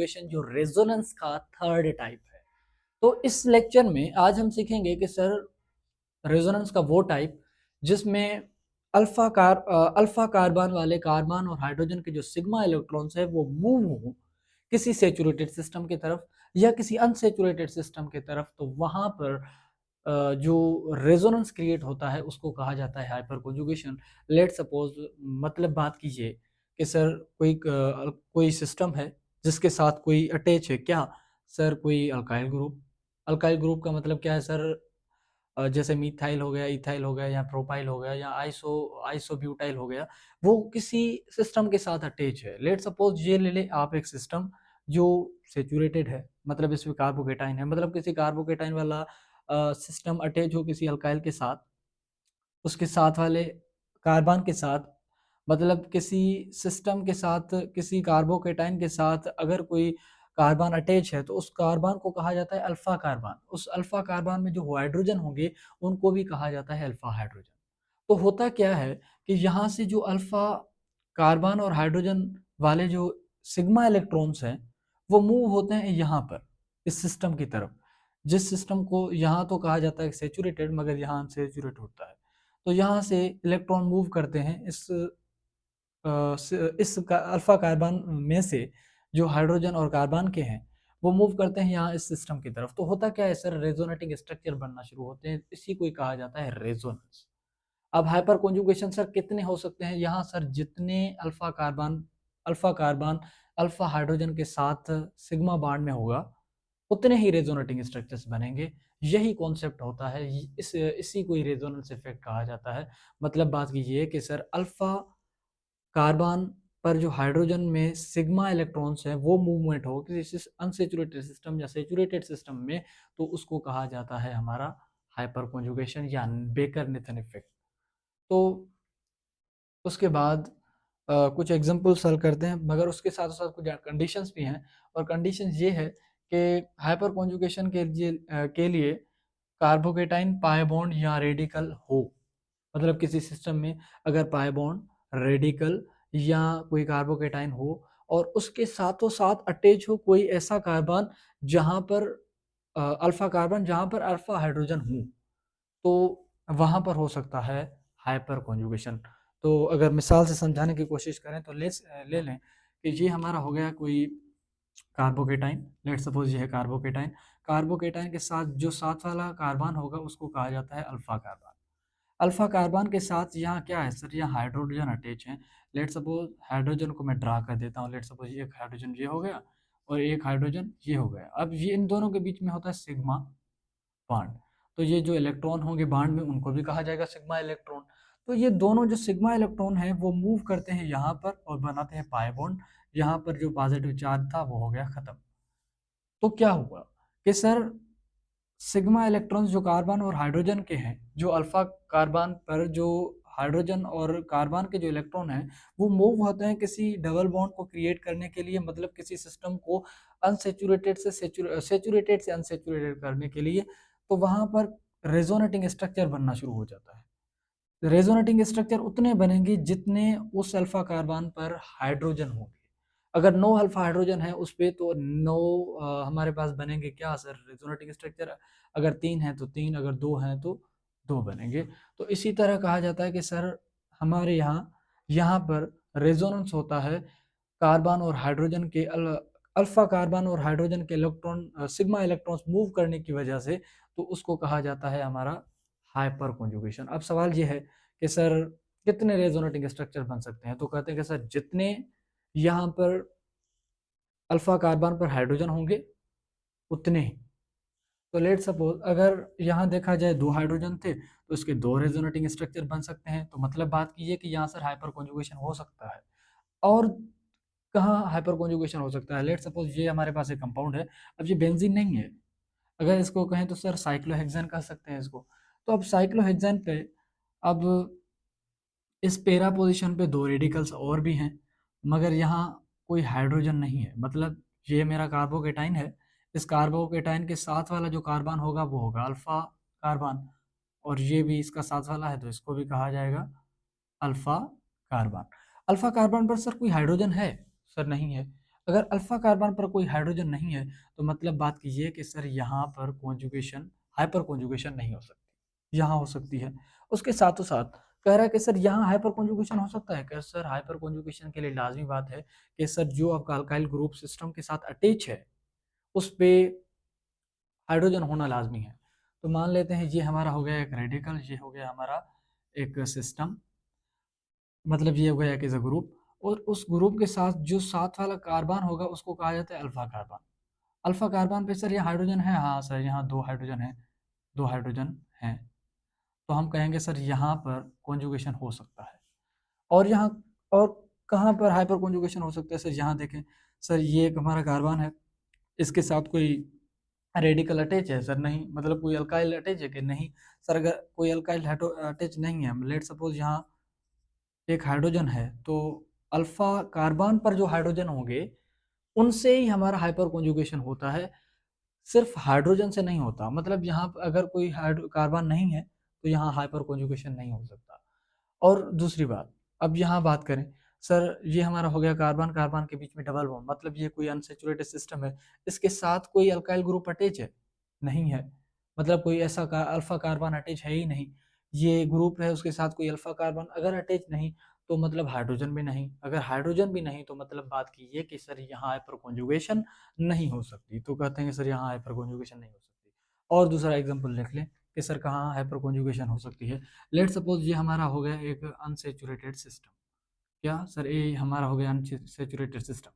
Equation जो resonance का third type है। तो इस लेक्चर में आज हम सीखेंगे कि सर रेजोनेंस का वो टाइप जिसमें अल्फा कार्बन वाले कार्बन और हाइड्रोजन के जो सिग्मा इलेक्ट्रॉन्स है वो मूव हो किसी सेचुरेटेड सिस्टम की तरफ या किसी अनसेचुरेटेड सिस्टम की तरफ, तो वहां पर जो रेजोनेंस क्रिएट होता है उसको कहा जाता है हाइपर कॉन्जुगेशन। लेट सपोज, मतलब बात कीजिए कि सर कोई सिस्टम है जिसके साथ कोई अटैच है। क्या सर? कोई अल्काइल ग्रुप। अल्काइल ग्रुप का मतलब क्या है सर? जैसे मिथाइल हो गया, इथाइल हो गया, या प्रोपाइल हो गया, या आइसोब्यूटाइल हो गया, वो किसी सिस्टम के साथ अटैच है। लेट सपोज ये ले ले आप एक सिस्टम जो सेचुरेटेड है, मतलब इसमें कार्बोकेटाइन है, मतलब किसी कार्बोकेटाइन वाला सिस्टम अटैच हो किसी अल्काइल के साथ, उसके साथ वाले कार्बन के साथ, मतलब किसी सिस्टम के साथ किसी कार्बोकेटाइन के साथ अगर कोई कार्बन अटैच है तो उस कार्बन को कहा जाता है अल्फा कार्बन। उस अल्फा कार्बन में जो हाइड्रोजन होंगे उनको भी कहा जाता है अल्फा हाइड्रोजन। तो होता क्या है कि यहाँ से जो अल्फा कार्बन और हाइड्रोजन वाले जो सिग्मा इलेक्ट्रॉन्स हैं वो मूव होते हैं यहाँ पर इस सिस्टम की तरफ, जिस सिस्टम को यहाँ तो कहा जाता है सेचुरेटेड, मगर यहाँ अनसेचुरेट होता है। तो यहाँ से इलेक्ट्रॉन मूव करते हैं इस अल्फा कार्बन में से जो हाइड्रोजन और कार्बन के हैं वो मूव करते हैं यहाँ इस सिस्टम की तरफ। तो होता क्या है सर? रेजोनेटिंग स्ट्रक्चर बनना शुरू होते हैं, इसी को कहा जाता है रेजोनेंस। अब हाइपर कॉन्जुगेशन सर कितने हो सकते हैं? यहाँ सर जितने अल्फा कार्बन अल्फा हाइड्रोजन के साथ सिग्मा बॉन्ड में होगा उतने ही रेजोनेटिंग स्ट्रक्चर्स बनेंगे। यही कॉन्सेप्ट होता है, इसी को ही रेजोनेंस इफेक्ट कहा जाता है। मतलब बात कीजिए कि सर अल्फा कार्बन पर जो हाइड्रोजन में सिग्मा इलेक्ट्रॉन्स हैं वो मूवमेंट हो किसी अनसेचुरेटेड सिस्टम या सेचुरेटेड सिस्टम में, तो उसको कहा जाता है हमारा हाइपर कॉन्जुगेशन या बेकर निथन इफेक्ट। तो उसके बाद कुछ एग्जांपल सॉल्व करते हैं, मगर उसके साथ साथ कुछ कंडीशंस भी हैं। और कंडीशंस ये है कि हाइपर कॉन्जुगेशन के लिए कार्बोकेटाइन पाई बॉन्ड या रेडिकल हो, मतलब किसी सिस्टम में अगर पाई बॉन्ड, रेडिकल या कोई कार्बोकेटाइन हो और उसके साथों साथ अटैच हो कोई ऐसा कार्बन जहां पर अल्फा कार्बन जहां पर अल्फा हाइड्रोजन हो, तो वहां पर हो सकता है हाइपर कॉन्जुगेशन। तो अगर मिसाल से समझाने की कोशिश करें तो ले लें कि ये हमारा हो गया कोई कार्बोकेटाइन। लेट सपोज ये है कार्बोकेटाइन। कार्बोकेटाइन के साथ जो साथ वाला कार्बन होगा उसको कहा जाता है अल्फा कार्बन। अल्फा कार्बन के साथ यहाँ क्या है सर? यहाँ हाइड्रोजन अटैच है। लेट सपोज हाइड्रोजन को मैं ड्रा कर देता हूँ। लेट सपोज एक हाइड्रोजन ये हो गया और एक हाइड्रोजन ये हो गया। अब ये इन दोनों के बीच में होता है सिग्मा बॉन्ड। तो ये जो इलेक्ट्रॉन होंगे बॉन्ड में उनको भी कहा जाएगा सिग्मा इलेक्ट्रॉन। तो ये दोनों जो सिग्मा इलेक्ट्रॉन है वो मूव करते हैं यहाँ पर और बनाते हैं पाई बॉन्ड। यहाँ पर जो पॉजिटिव चार्ज था वो हो गया खत्म। तो क्या हुआ कि सर सिग्मा इलेक्ट्रॉन्स जो कार्बन और हाइड्रोजन के हैं, जो अल्फा कार्बन पर जो हाइड्रोजन और कार्बन के जो इलेक्ट्रॉन हैं वो मूव होते हैं किसी डबल बॉन्ड को क्रिएट करने के लिए, मतलब किसी सिस्टम को अनसेचुरेटेड से सेचुरेटेड से अनसेचुरेटेड करने के लिए। तो वहां पर रेजोनेटिंग स्ट्रक्चर बनना शुरू हो जाता है। रेजोनेटिंग स्ट्रक्चर उतने बनेंगे जितने उस अल्फा कार्बन पर हाइड्रोजन होंगे। अगर 9 अल्फा हाइड्रोजन है उस पे तो 9 हमारे पास बनेंगे क्या सर? Resonating structure. अगर 3 है तो 3, अगर 2 है तो 2 बनेंगे। तो इसी तरह कहा जाता है कि सर हमारे यहाँ पर रेजोनेंस होता है कार्बन और हाइड्रोजन के अल्फा कार्बन और हाइड्रोजन के इलेक्ट्रॉन सिग्मा इलेक्ट्रॉन्स मूव करने की वजह से, तो उसको कहा जाता है हमारा हाइपर कॉन्जुगेशन। अब सवाल ये है कि सर कितने रेजोनेटिंग स्ट्रक्चर बन सकते हैं? तो कहते हैं कि सर जितने यहाँ पर अल्फा कार्बन पर हाइड्रोजन होंगे उतने ही। तो लेट सपोज अगर यहाँ देखा जाए 2 हाइड्रोजन थे तो इसके 2 रेजोनेटिंग स्ट्रक्चर बन सकते हैं। तो मतलब बात कीजिए कि यहाँ सर हाइपर कॉन्जुगेशन हो सकता है। और कहाँ हाइपर कॉन्जुगेशन हो सकता है? लेट सपोज ये हमारे पास एक कंपाउंड है। अब ये बेंजीन नहीं है, अगर इसको कहें तो सर साइक्लोहेक्सेन कह सकते हैं इसको। तो अब साइक्लोहेक्सेन पे अब इस पैरा पोजीशन पे 2 रेडिकल्स और भी हैं, मगर यहाँ कोई हाइड्रोजन नहीं है। मतलब ये मेरा कार्बोकेटाइन है, इस कार्बोकेटाइन के साथ वाला जो कार्बन होगा वो होगा अल्फा कार्बन, और ये भी इसका साथ वाला है तो इसको भी कहा जाएगा अल्फा कार्बन। अल्फा कार्बन पर सर कोई हाइड्रोजन है? सर नहीं है। अगर अल्फा कार्बन पर कोई हाइड्रोजन नहीं है तो मतलब बात कीजिए कि सर यहाँ पर कॉन्जुगेशन, हाइपर कॉन्जुगेशन नहीं हो सकती, यहाँ हो सकती है। उसके साथों साथ कह रहा है कि सर यहाँ हाइपर कॉन्जुगेशन हो सकता है क्या? सर हाइपर कॉन्जुगेशन के लिए लाजमी बात है कि सर जो आपका अल्काइल ग्रुप सिस्टम के साथ अटैच है उस पे हाइड्रोजन होना लाजमी है। तो मान लेते हैं ये हमारा हो गया एक रेडिकल, ये हो गया हमारा एक सिस्टम, मतलब ये हो गया एक ग्रुप, और उस ग्रुप के साथ जो साथ वाला कार्बन होगा उसको कहा जाता है अल्फा कार्बन। अल्फा कार्बन पे सर ये हाइड्रोजन है, हाँ सर यहाँ दो हाइड्रोजन है, दो हाइड्रोजन हैं, तो हम कहेंगे सर यहाँ पर कॉन्जुगेशन हो सकता है। और यहाँ और कहाँ पर हाइपर कॉन्जुगेशन हो सकता है? सर यहाँ देखें, सर ये एक हमारा कार्बन है, इसके साथ कोई रेडिकल अटैच है? सर नहीं। मतलब कोई अल्काइल अटैच है कि नहीं? सर अगर कोई अल्काइल अटैच नहीं है, लेट सपोज यहाँ एक हाइड्रोजन है, तो अल्फा कार्बन पर जो हाइड्रोजन होंगे उनसे ही हमारा हाइपर कॉन्जुगेशन होता है, सिर्फ हाइड्रोजन से नहीं होता। मतलब यहाँ पर अगर कोई कार्बन नहीं है तो यहाँ हाइपर कॉन्जुगेशन नहीं हो सकता। और दूसरी बात, अब यहाँ बात करें, सर ये हमारा हो गया कार्बन, कार्बन के बीच में डबल बॉन्ड, मतलब ये कोई अनसैचुरेटेड सिस्टम है, इसके साथ कोई अल्काइल ग्रुप अटैच है? नहीं है। मतलब कोई ऐसा अल्फा कार्बन अटैच है ही नहीं। ये ग्रुप है, उसके साथ कोई अल्फा कार्बन अगर अटैच नहीं तो मतलब हाइड्रोजन भी नहीं, अगर हाइड्रोजन भी नहीं तो मतलब बात कीजिए कि सर यहाँ हाइपर कॉन्जुगेशन नहीं हो सकती। तो कहते हैं कि सर यहाँ हाइपर कॉन्जुगेशन नहीं हो सकती। और दूसरा एग्जांपल लिख लें कि सर कहाँ हाइपर कॉन्जुगेशन हो सकती है। लेट सपोज ये हमारा हो गया एक अनसेचुरेटेड सिस्टम, क्या सर ये हमारा हो गया अनसेचुरेटेड सिस्टम,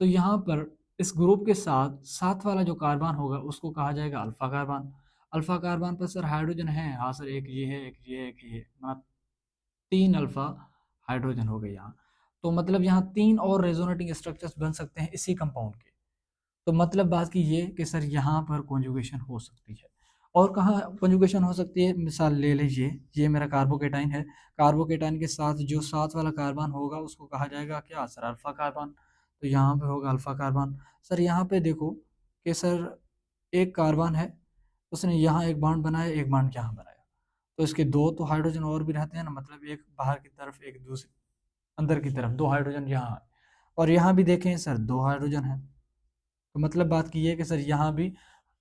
तो यहाँ पर इस ग्रुप के साथ साथ वाला जो कार्बन होगा उसको कहा जाएगा अल्फा कार्बन। अल्फा कार्बन पर सर हाइड्रोजन है, हाँ सर एक ये है, एक ये है, एक ये है, मतलब तीन अल्फा हाइड्रोजन हो गए यहाँ। तो मतलब यहाँ तीन और रेजोनेटिंग स्ट्रक्चर्स बन सकते हैं इसी कंपाउंड के। तो मतलब बात की ये कि सर यहाँ पर कॉन्जुगेशन हो सकती है। और कहाँ कॉन्जुगेशन हो सकती है? मिसाल ले लीजिए, ये मेरा कार्बोकेटाइन है, कार्बोकेटाइन के साथ जो साथ वाला कार्बन होगा उसको कहा जाएगा क्या? Sir alpha carbon. तो यहाँ पे होगा अल्फा कार्बन। सर यहाँ पे देखो कि सर एक कार्बन है, उसने यहाँ एक बॉन्ड बनाया, एक बॉन्ड यहाँ बनाया, तो इसके दो तो हाइड्रोजन और भी रहते हैं ना, मतलब एक बाहर की तरफ एक दूसरी अंदर की तरफ, दो हाइड्रोजन यहाँ है। और यहाँ भी देखें सर दो हाइड्रोजन है, तो मतलब बात की है कि सर यहाँ भी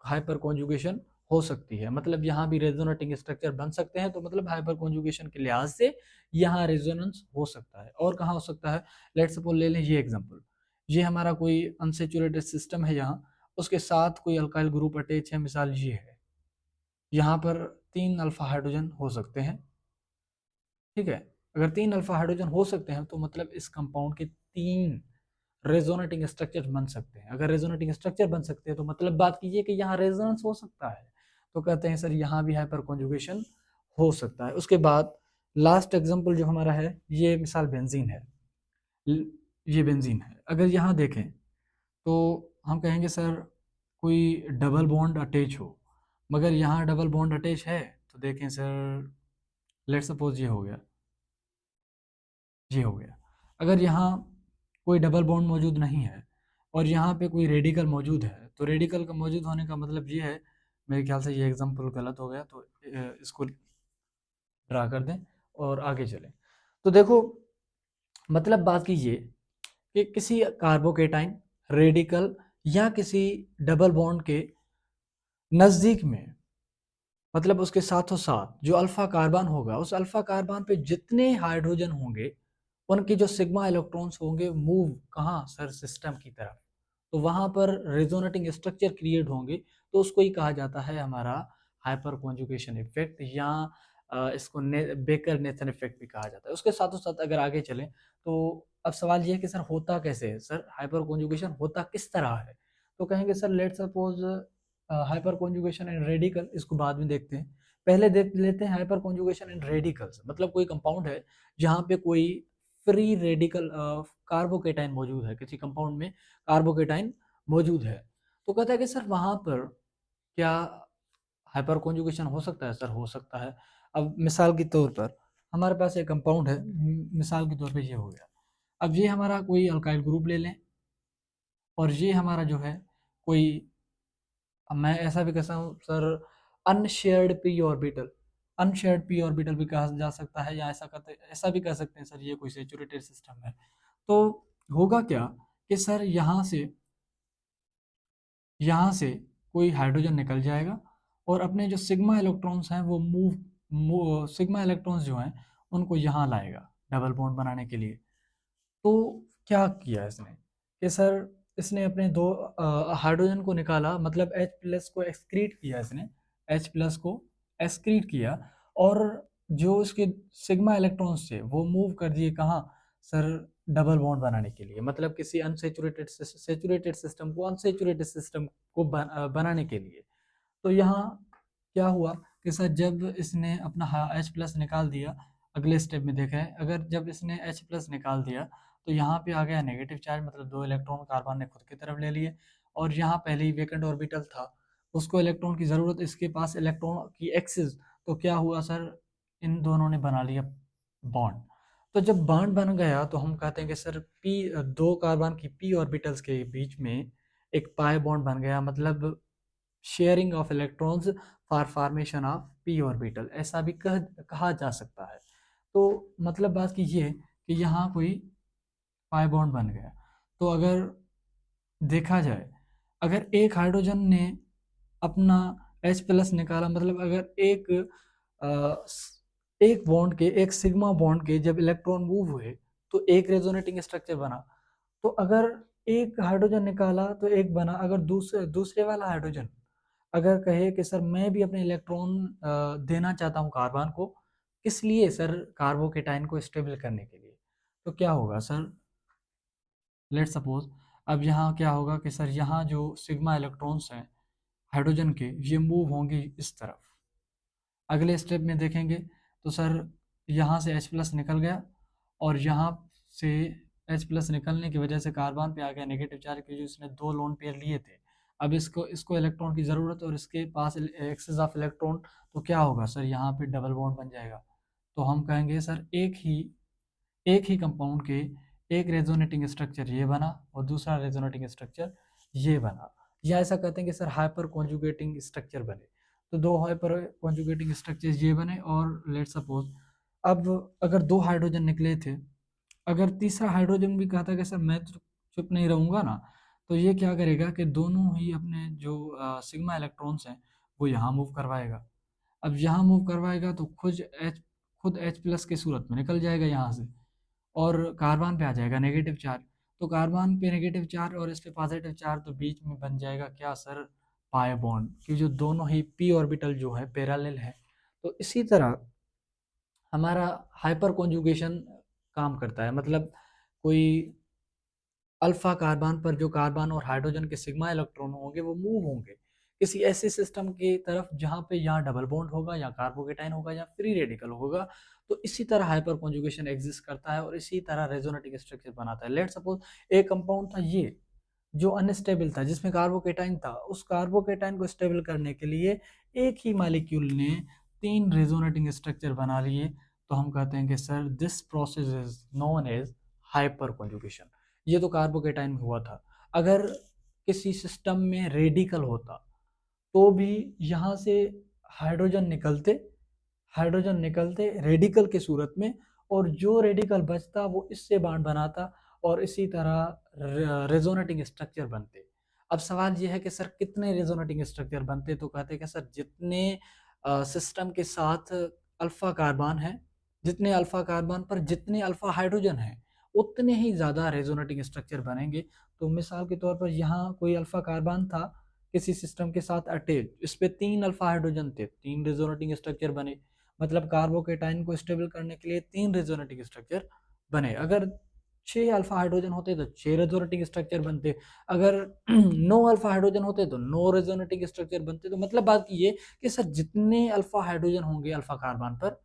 हाइपर कॉन्जुगेशन हो सकती है, मतलब यहाँ भी रेजोनेटिंग स्ट्रक्चर बन सकते हैं। तो मतलब हाइपर कॉन्जुगेशन के लिहाज से यहाँ रेजोनेंस हो सकता है। और कहाँ हो सकता है? लेट्स सपोज ले लें ये एग्जांपल, ये हमारा कोई अनसेचुरेटेड सिस्टम है यहाँ, उसके साथ कोई अल्काइल ग्रुप अटैच है, मिसाल ये है, यहाँ पर तीन अल्फा हाइड्रोजन हो सकते हैं, ठीक है। अगर तीन अल्फा हाइड्रोजन हो सकते हैं तो मतलब इस कंपाउंड के तीन रेजोनेटिंग स्ट्रक्चर बन सकते हैं। अगर रेजोनेटिंग स्ट्रक्चर बन सकते हैं तो मतलब बात कीजिए कि यहाँ रेजोनेंस हो सकता है। तो कहते हैं सर यहाँ भी हाइपर कॉन्जुगेशन हो सकता है। उसके बाद लास्ट एग्जांपल जो हमारा है, ये मिसाल बेंजीन है, ये बेंजीन है, अगर यहाँ देखें तो हम कहेंगे सर कोई डबल बॉन्ड अटैच हो, मगर यहाँ डबल बॉन्ड अटैच है, तो देखें सर लेट सपोज ये हो गया, ये हो गया। अगर यहाँ कोई डबल बॉन्ड मौजूद नहीं है और यहाँ पे कोई रेडिकल मौजूद है, तो रेडिकल का मौजूद होने का मतलब ये है, मेरे ख्याल से ये एग्जांपल गलत हो गया, तो इसको ड्रा कर दें और आगे चलें। तो देखो, मतलब बात कीजिए कि किसी कार्बोकेटाइन, रेडिकल या किसी डबल बॉन्ड के नज़दीक में, मतलब उसके साथों साथ जो अल्फा कार्बन होगा, उस अल्फा कार्बन पे जितने हाइड्रोजन होंगे उनके जो सिग्मा इलेक्ट्रॉन्स होंगे मूव कहाँ? सर सिस्टम की तरफ। तो वहाँ पर रेजोनेटिंग स्ट्रक्चर क्रिएट होंगे, तो उसको ही कहा जाता है हमारा हाइपर कॉन्जुगेशन इफेक्ट, या इसको बेकर नेथन इफेक्ट भी कहा जाता है। उसके साथों साथ अगर आगे चलें तो अब सवाल ये है कि सर होता कैसे है? सर हाइपर कॉन्जुगेशन होता किस तरह है? तो कहेंगे sir let suppose hyper conjugation in radical, इसको बाद में देखते हैं, पहले देख लेते हैं हाइपर कॉन्जुगेशन इन रेडिकल्स। मतलब कोई कंपाउंड है जहाँ पे कोई फ्री रेडिकल कार्बोकेटाइन मौजूद है, किसी कंपाउंड में कार्बोकेटाइन मौजूद है, तो कहता है कि सर वहाँ पर क्या हाइपर कॉन्जुगेशन हो सकता है? सर हो सकता है। अब मिसाल के तौर पर हमारे पास एक कंपाउंड है, मिसाल के तौर पे ये हो गया, अब ये हमारा कोई अल्काइल ग्रुप ले लें और ये हमारा जो है कोई, अब मैं ऐसा भी कहता हूँ sir unshared P orbital, unshared P orbital भी कहा जा सकता है, या ऐसा कहते, ऐसा भी कह सकते हैं सर ये कोई सैचुरेटेड सिस्टम है। तो होगा क्या कि सर यहाँ से कोई हाइड्रोजन निकल जाएगा और अपने जो सिग्मा इलेक्ट्रॉन्स हैं वो सिग्मा इलेक्ट्रॉन्स जो हैं उनको यहाँ लाएगा डबल बॉन्ड बनाने के लिए। तो क्या किया इसने कि सर इसने अपने दो हाइड्रोजन को निकाला, मतलब H+ को एक्सक्रीट किया इसने, H+ को एक्सक्रीट किया, और जो इसके सिग्मा इलेक्ट्रॉन्स थे वो मूव कर दिए कहाँ सर, डबल बॉन्ड बनाने के लिए, मतलब किसी सेचुरेटेड सिस्टम को अनसेचुरेटेड सिस्टम को बनाने के लिए। तो यहाँ क्या हुआ कि सर जब इसने अपना H+ निकाल दिया, अगले स्टेप में देखा है, अगर जब इसने H+ निकाल दिया तो यहाँ पे आ गया नेगेटिव चार्ज, मतलब 2 इलेक्ट्रॉन कार्बन ने खुद की तरफ ले लिए, और यहाँ पहले ही वेकेंट ऑर्बिटल था, उसको इलेक्ट्रॉन की ज़रूरत, इसके पास इलेक्ट्रॉन की एक्सिस, तो क्या हुआ सर, इन दोनों ने बना लिया बॉन्ड। तो जब बॉन्ड बन गया तो हम कहते हैं कि सर दो कार्बन की p ऑर्बिटल्स के बीच में एक पाई बॉन्ड बन गया, मतलब sharing of electrons for formation of p orbital, ऐसा भी कहा जा सकता है। तो मतलब बात की ये कि यहाँ कोई पाई बॉन्ड बन गया। तो अगर देखा जाए, अगर एक हाइड्रोजन ने अपना H+ निकाला, मतलब अगर एक बॉन्ड के, एक सिग्मा बॉन्ड के जब इलेक्ट्रॉन मूव हुए तो एक रेजोनेटिंग स्ट्रक्चर बना। तो अगर एक हाइड्रोजन निकाला तो एक बना, अगर दूसरे वाला हाइड्रोजन अगर कहे कि सर मैं भी अपने इलेक्ट्रॉन देना चाहता हूँ कार्बन को, किस लिए सर, कार्बोकेटाइन को स्टेबल करने के लिए, तो क्या होगा सर, लेट सपोज अब यहाँ क्या होगा कि सर यहाँ जो सिग्मा इलेक्ट्रॉन्स हैं हाइड्रोजन के, ये मूव होंगे इस तरफ। अगले स्टेप में देखेंगे तो सर यहाँ से H+ निकल गया, और यहाँ से H+ निकलने की वजह से कार्बन पे आ गया नेगेटिव चार्ज, क्योंकि इसने 2 लोन पेयर लिए थे। अब इसको इलेक्ट्रॉन की ज़रूरत, और इसके पास एक्सेस ऑफ इलेक्ट्रॉन, तो क्या होगा सर, यहाँ पे डबल बॉन्ड बन जाएगा। तो हम कहेंगे सर एक ही कंपाउंड के एक रेजोनेटिंग स्ट्रक्चर ये बना और दूसरा रेजोनेटिंग स्ट्रक्चर ये बना, या ऐसा कहते हैं कि सर हाइपर कॉन्जुगेटिंग स्ट्रक्चर बने। तो दो हाइपर कॉन्जुगेटिंग स्ट्रक्चर्स ये बने, और लेट सपोज अब अगर 2 हाइड्रोजन निकले थे, अगर तीसरा हाइड्रोजन भी कहता है कि सर मैं तो चुप नहीं रहूँगा ना, तो ये क्या करेगा कि दोनों ही अपने जो सिग्मा इलेक्ट्रॉन्स हैं वो यहाँ मूव करवाएगा। अब यहाँ मूव करवाएगा तो खुद H+ की सूरत में निकल जाएगा यहाँ से, और कार्बन पे आ जाएगा नेगेटिव चार्ज। तो कार्बन पे नेगेटिव चार्ज और इस पे पॉजिटिव चार्ज, तो बीच में बन जाएगा क्या सर, पाई बॉन्ड, क्योंकि जो दोनों ही p ऑर्बिटल जो है पैरेलल है। तो इसी तरह हमारा हाइपर कॉन्जुगेशन काम करता है, मतलब कोई अल्फा कार्बन पर जो कार्बन और हाइड्रोजन के सिग्मा इलेक्ट्रॉन होंगे वो मूव होंगे किसी ऐसे सिस्टम की तरफ जहाँ पे यहाँ डबल बॉन्ड होगा या कार्बोकेटाइन होगा या फ्री रेडिकल होगा। तो इसी तरह हाइपर कॉन्जुगेशन एग्जिस्ट करता है और इसी तरह रेजोनेटिंग स्ट्रक्चर बनाता है। लेट सपोज एक कंपाउंड था ये जो अनस्टेबल था, जिसमें कार्बोकेटाइन था, उस कार्बोकेटाइन को स्टेबल करने के लिए एक ही मालिक्यूल ने 3 रेजोनेटिंग स्ट्रक्चर बना लिए। तो हम कहते हैं कि sir this process is known as hyper conjugation. ये तो कार्बोकेटाइन में हुआ था। अगर किसी सिस्टम में रेडिकल होता तो भी यहाँ से हाइड्रोजन निकलते हाइड्रोजन निकलते रेडिकल के सूरत में, और जो रेडिकल बचता वो इससे बॉन्ड बनाता और इसी तरह रेजोनेटिंग स्ट्रक्चर बनते। अब सवाल ये है कि सर कितने रेजोनेटिंग स्ट्रक्चर बनते, तो कहते हैं कि सर जितने सिस्टम के साथ अल्फा कार्बन है, जितने अल्फा कार्बन पर जितने अल्फा हाइड्रोजन हैं उतने ही ज़्यादा रेजोनेटिंग स्ट्रक्चर बनेंगे। तो मिसाल के तौर पर यहाँ कोई अल्फा कार्बन था किसी सिस्टम के साथ अटैच, इस पे 3 अल्फा हाइड्रोजन थे, 3 रेजोनेटिंग स्ट्रक्चर बने, मतलब कार्बोकेटाइन को स्टेबल करने के लिए 3 रेजोनेटिंग स्ट्रक्चर बने। अगर 6 अल्फा हाइड्रोजन होते तो 6 रेजोनेटिंग स्ट्रक्चर बनते, अगर 9 अल्फा हाइड्रोजन होते तो 9 रेजोनेटिंग स्ट्रक्चर बनते। तो मतलब बात ये कि सर जितने अल्फा हाइड्रोजन होंगे अल्फा कार्बन पर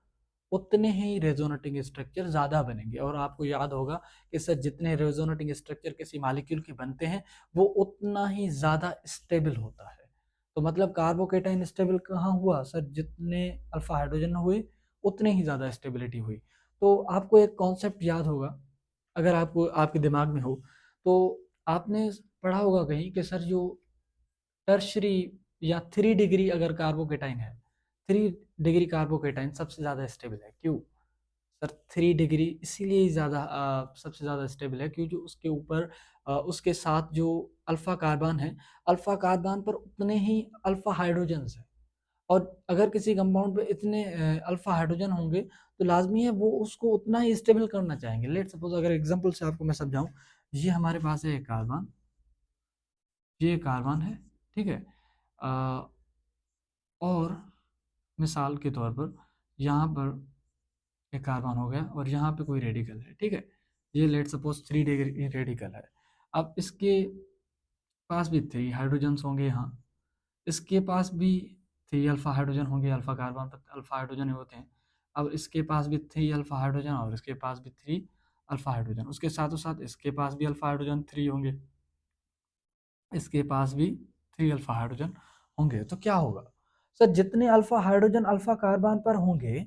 उतने ही रेजोनेटिंग स्ट्रक्चर ज़्यादा बनेंगे। और आपको याद होगा कि सर जितने रेजोनेटिंग स्ट्रक्चर किसी मॉलिक्यूल के बनते हैं वो उतना ही ज़्यादा स्टेबल होता है। तो मतलब कार्बोकेटाइन स्टेबल कहाँ हुआ सर, जितने अल्फा हाइड्रोजन हुए उतने ही ज़्यादा स्टेबिलिटी हुई। तो आपको एक कॉन्सेप्ट याद होगा, अगर आपको आपके दिमाग में हो तो आपने पढ़ा होगा कहीं कि सर जो टर्शरी या 3 डिग्री अगर कार्बोकेटाइन है, 3 डिग्री कार्बोकेटाइन सबसे ज़्यादा स्टेबल है, क्यों सर 3 डिग्री इसीलिए ज़्यादा सबसे ज़्यादा स्टेबल है क्योंकि उसके ऊपर उसके साथ जो अल्फ़ा कार्बन है, अल्फ़ा कार्बन पर उतने ही अल्फ़ा हाइड्रोजन्स हैं। और अगर किसी कंपाउंड पे इतने अल्फ़ा हाइड्रोजन होंगे, तो लाज़मी है वो उसको उतना ही स्टेबल करना चाहेंगे। लेट्स सपोज़ अगर एग्ज़ाम्पल से आपको मैं समझाऊँ, ये हमारे पास है एक कार्बन, ये कार्बन है, ठीक है? अ, और मिसाल के तौर पर यहाँ पर एक कार्बन हो गया और यहाँ पे कोई रेडिकल है, ठीक है? ये लेट्स सपोज़ 3 डिग्री रेडिकल है। अब इसके पास भी 3 हाइड्रोजन्स होंगे यहाँ, इसके पास भी 3 अल्फ़ा हाइड्रोजन होंगे, अल्फ़ा कार्बन पर अल्फ़ा हाइड्रोजन ही होते हैं। अब इसके पास भी 3 अल्फ़ा हाइड्रोजन और इसके पास भी 3 अल्फ़ा हाइड्रोजन। उसके साथों-साथ इसके पास भी अल्फ़ा हाइड्रोजन 3 होंगे, इसके पास भी 3 अल्फ़ा हाइड्रोजन होंगे। तो क्या होगा? सर जितने अल्फ़ा हाइड्रोजन अल्फ़ा कार्बन पर होंगे,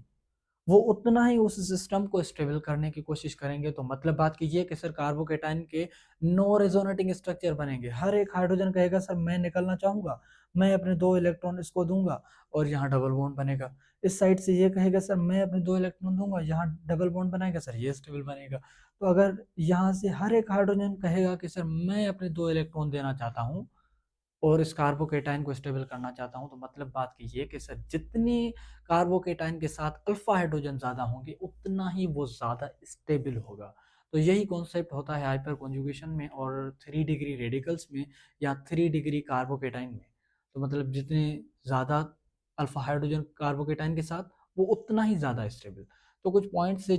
वो उतना ही उस सिस्टम को स्टेबल करने की कोशिश करेंगे। तो मतलब बात कीजिए कि सर कार्बोकेटाइन के नो रेजोनेटिंग स्ट्रक्चर बनेंगे। हर एक हाइड्रोजन कहेगा सर मैं निकलना चाहूँगा, मैं अपने 2 इलेक्ट्रॉन इसको दूँगा और यहाँ डबल बॉन्ड बनेगा। इस साइड से ये कहेगा सर मैं अपने 2 इलेक्ट्रॉन दूँगा, यहाँ डबल बॉन्ड बनाएगा सर ये स्टेबल बनेगा। तो अगर यहाँ से हर एक हाइड्रोजन कहेगा कि सर मैं अपने 2 इलेक्ट्रॉन देना चाहता हूँ और इस कार्बोकेटाइन को स्टेबल करना चाहता हूँ, तो मतलब बात कीजिए कि सर जितनी कार्बोकेटाइन के साथ अल्फा हाइड्रोजन ज़्यादा होंगे, उतना ही वो ज़्यादा स्टेबल होगा। तो यही कॉन्सेप्ट होता है हाइपर कॉन्जुगेशन में और 3 डिग्री रेडिकल्स में या 3 डिग्री कार्बोकेटाइन में। तो मतलब जितने ज़्यादा अल्फा हाइड्रोजन कार्बोकेटाइन के साथ, वो उतना ही ज़्यादा स्टेबल। तो कुछ पॉइंट्स से